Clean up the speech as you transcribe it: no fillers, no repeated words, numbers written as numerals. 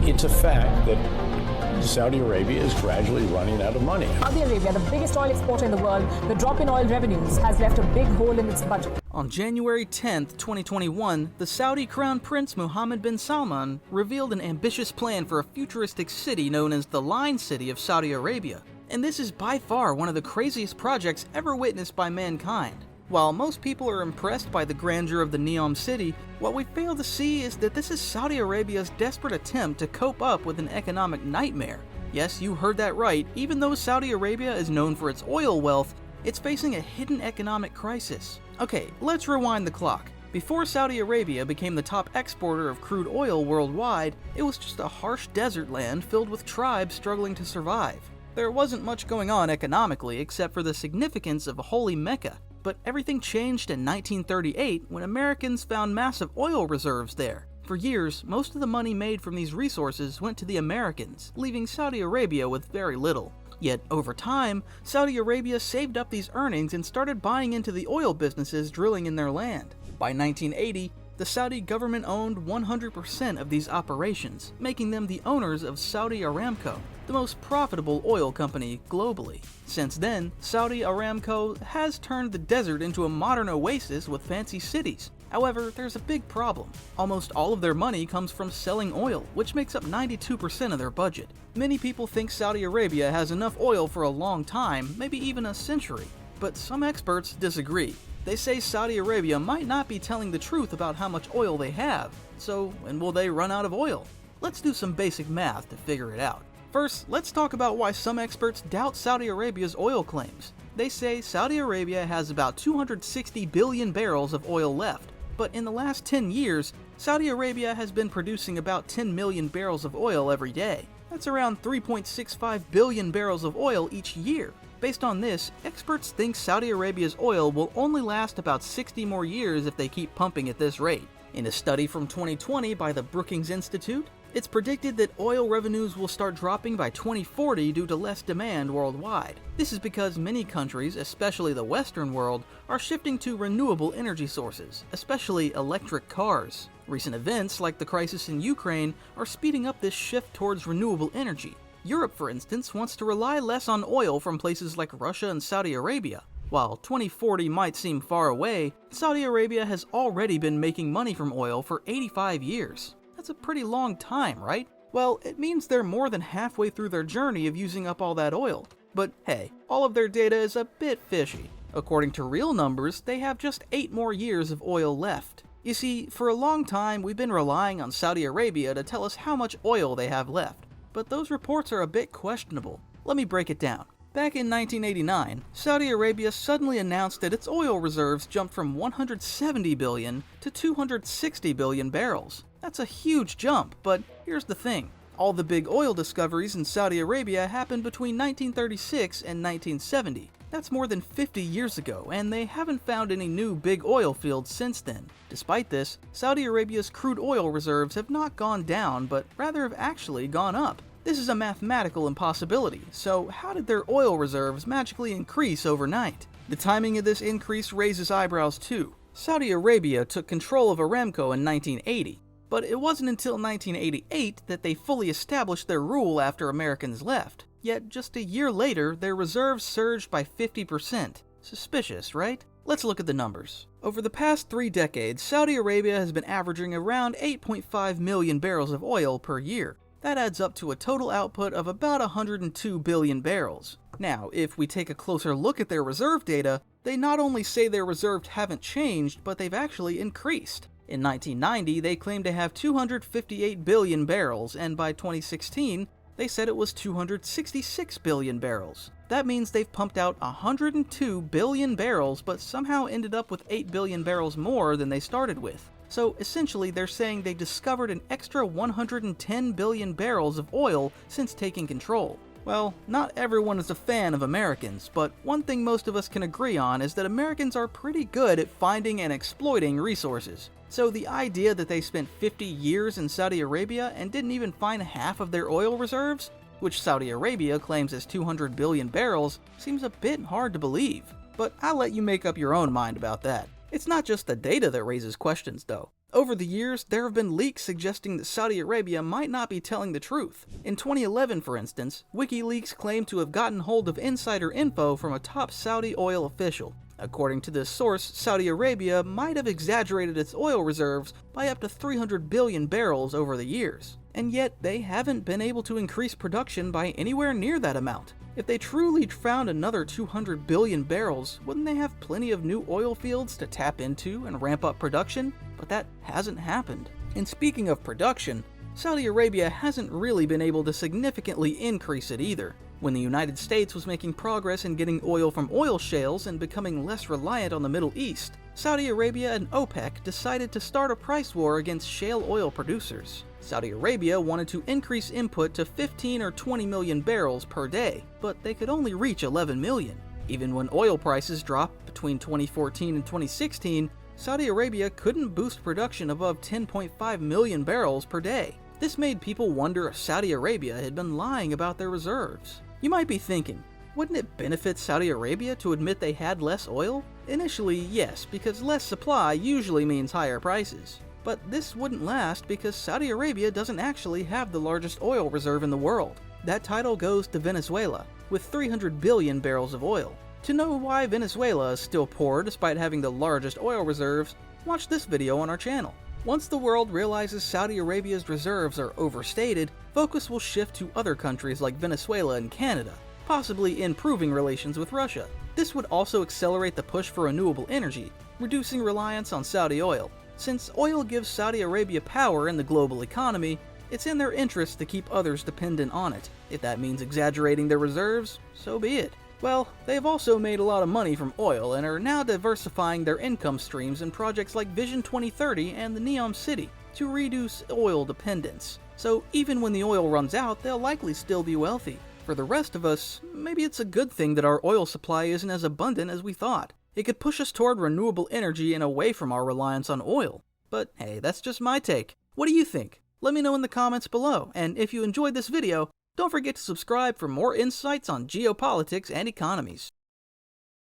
It's a fact that Saudi Arabia is gradually running out of money. Saudi Arabia, the biggest oil exporter in the world, the drop in oil revenues has left a big hole in its budget. On January 10, 2021, the Saudi Crown Prince Mohammed bin Salman revealed an ambitious plan for a futuristic city known as the Line City of Saudi Arabia. And this is by far one of the craziest projects ever witnessed by mankind. While most people are impressed by the grandeur of the Neom City, what we fail to see is that this is Saudi Arabia's desperate attempt to cope up with an economic nightmare. Yes, you heard that right, even though Saudi Arabia is known for its oil wealth, it's facing a hidden economic crisis. Okay, let's rewind the clock. Before Saudi Arabia became the top exporter of crude oil worldwide, it was just a harsh desert land filled with tribes struggling to survive. There wasn't much going on economically except for the significance of Holy Mecca. But everything changed in 1938 when Americans found massive oil reserves there. For years, most of the money made from these resources went to the Americans, leaving Saudi Arabia with very little. Yet, over time, Saudi Arabia saved up these earnings and started buying into the oil businesses drilling in their land. By 1980, the Saudi government owned 100% of these operations, making them the owners of Saudi Aramco, the most profitable oil company globally. Since then, Saudi Aramco has turned the desert into a modern oasis with fancy cities. However, there's a big problem. Almost all of their money comes from selling oil, which makes up 92% of their budget. Many people think Saudi Arabia has enough oil for a long time, maybe even a century. But some experts disagree. They say Saudi Arabia might not be telling the truth about how much oil they have. So when will they run out of oil? Let's do some basic math to figure it out. First, let's talk about why some experts doubt Saudi Arabia's oil claims. They say Saudi Arabia has about 260 billion barrels of oil left, but in the last 10 years, Saudi Arabia has been producing about 10 million barrels of oil every day. That's around 3.65 billion barrels of oil each year. Based on this, experts think Saudi Arabia's oil will only last about 60 more years if they keep pumping at this rate. In a study from 2020 by the Brookings Institute, it's predicted that oil revenues will start dropping by 2040 due to less demand worldwide. This is because many countries, especially the Western world, are shifting to renewable energy sources, especially electric cars. Recent events, like the crisis in Ukraine, are speeding up this shift towards renewable energy. Europe, for instance, wants to rely less on oil from places like Russia and Saudi Arabia. While 2040 might seem far away, Saudi Arabia has already been making money from oil for 85 years. That's a pretty long time, right? Well, it means they're more than halfway through their journey of using up all that oil. But hey, all of their data is a bit fishy. According to real numbers, they have just 8 more years of oil left. You see, for a long time we've been relying on Saudi Arabia to tell us how much oil they have left. But those reports are a bit questionable. Let me break it down. Back in 1989, Saudi Arabia suddenly announced that its oil reserves jumped from 170 billion to 260 billion barrels. That's a huge jump, but here's the thing. All the big oil discoveries in Saudi Arabia happened between 1936 and 1970. That's more than 50 years ago, and they haven't found any new big oil fields since then. Despite this, Saudi Arabia's crude oil reserves have not gone down, but rather have actually gone up. This is a mathematical impossibility, so how did their oil reserves magically increase overnight? The timing of this increase raises eyebrows too. Saudi Arabia took control of Aramco in 1980, but it wasn't until 1988 that they fully established their rule after Americans left. Yet just a year later, their reserves surged by 50%. Suspicious, right? Let's look at the numbers. Over the past 3 decades, Saudi Arabia has been averaging around 8.5 million barrels of oil per year. That adds up to a total output of about 102 billion barrels. Now, if we take a closer look at their reserve data, they not only say their reserves haven't changed, but they've actually increased. In 1990, they claimed to have 258 billion barrels, and by 2016, they said it was 266 billion barrels. That means they've pumped out 102 billion barrels, but somehow ended up with 8 billion barrels more than they started with. So essentially, they're saying they discovered an extra 110 billion barrels of oil since taking control. Well, not everyone is a fan of Americans, but one thing most of us can agree on is that Americans are pretty good at finding and exploiting resources. So the idea that they spent 50 years in Saudi Arabia and didn't even find half of their oil reserves, which Saudi Arabia claims as 200 billion barrels, seems a bit hard to believe. But I'll let you make up your own mind about that. It's not just the data that raises questions though. Over the years, there have been leaks suggesting that Saudi Arabia might not be telling the truth. In 2011, for instance, WikiLeaks claimed to have gotten hold of insider info from a top Saudi oil official. According to this source, Saudi Arabia might have exaggerated its oil reserves by up to 300 billion barrels over the years. And yet, they haven't been able to increase production by anywhere near that amount. If they truly found another 200 billion barrels, wouldn't they have plenty of new oil fields to tap into and ramp up production? But that hasn't happened. And speaking of production, Saudi Arabia hasn't really been able to significantly increase it either. When the United States was making progress in getting oil from oil shales and becoming less reliant on the Middle East, Saudi Arabia and OPEC decided to start a price war against shale oil producers. Saudi Arabia wanted to increase input to 15 or 20 million barrels per day, but they could only reach 11 million. Even when oil prices dropped between 2014 and 2016, Saudi Arabia couldn't boost production above 10.5 million barrels per day. This made people wonder if Saudi Arabia had been lying about their reserves. You might be thinking, wouldn't it benefit Saudi Arabia to admit they had less oil? Initially, yes, because less supply usually means higher prices. But this wouldn't last because Saudi Arabia doesn't actually have the largest oil reserve in the world. That title goes to Venezuela, with 300 billion barrels of oil. To know why Venezuela is still poor despite having the largest oil reserves, watch this video on our channel. Once the world realizes Saudi Arabia's reserves are overstated, focus will shift to other countries like Venezuela and Canada, possibly improving relations with Russia. This would also accelerate the push for renewable energy, reducing reliance on Saudi oil. Since oil gives Saudi Arabia power in the global economy, it's in their interest to keep others dependent on it. If that means exaggerating their reserves, so be it. Well, they've also made a lot of money from oil and are now diversifying their income streams in projects like Vision 2030 and the Neom City to reduce oil dependence. So even when the oil runs out, they'll likely still be wealthy. For the rest of us, maybe it's a good thing that our oil supply isn't as abundant as we thought. It could push us toward renewable energy and away from our reliance on oil. But hey, that's just my take. What do you think? Let me know in the comments below, and if you enjoyed this video, don't forget to subscribe for more insights on geopolitics and economies.